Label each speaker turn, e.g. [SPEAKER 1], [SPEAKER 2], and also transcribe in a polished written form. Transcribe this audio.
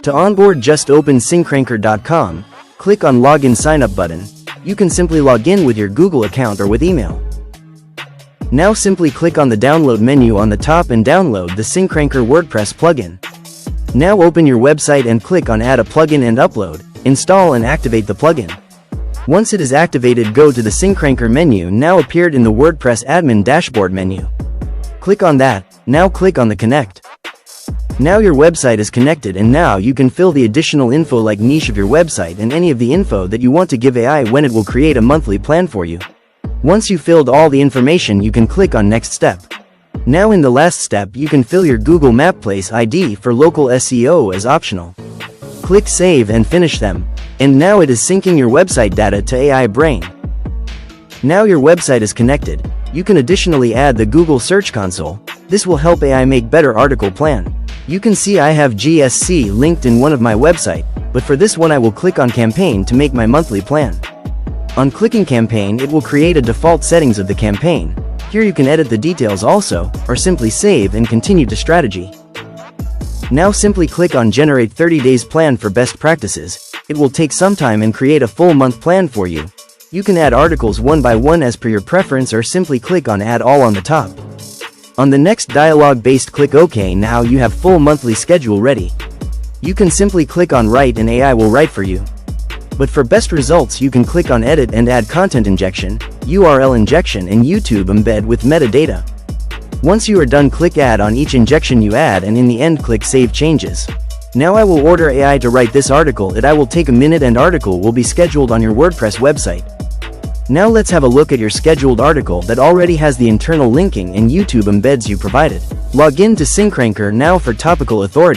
[SPEAKER 1] To onboard, just open SyncRanker.com, click on Login Sign Up button. You can simply log in with your Google account or with email. Now simply click on the download menu on the top and download the SyncRanker WordPress plugin. Now open your website and click on Add a plugin and upload, install and activate the plugin. Once it is activated, go to the SyncRanker menu now appeared in the WordPress admin dashboard menu. Click on that, now click on the connect. Now your website is connected and now you can fill the additional info like niche of your website and any of the info that you want to give AI when it will create a monthly plan for you. Once you filled all the information, you can click on next step. Now in the last step you can fill your Google Map Place ID for local SEO as optional. Click save and finish them. And now it is syncing your website data to AI Brain. Now your website is connected. You can additionally add the Google Search Console. This will help AI make better article plan. You can see I have GSC linked in one of my website, but for this one I will click on campaign to make my monthly plan. On clicking campaign, it will create a default settings of the campaign. Here you can edit the details also, or simply save and continue to strategy. Now simply click on generate 30 days plan for best practices. It will take some time and create a full month plan for you. You can add articles one by one as per your preference or simply click on add all on the top. On the next dialog based, click OK. Now you have full monthly schedule ready. You can simply click on write and AI will write for you. But for best results you can click on edit and add content injection, URL injection and YouTube embed with metadata. Once you are done, click add on each injection you add and in the end click save changes. Now I will order AI to write this article. It will take a minute and article will be scheduled on your WordPress website. Now let's have a look at your scheduled article that already has the internal linking and YouTube embeds you provided. Log in to SyncRanker now for Topical authority.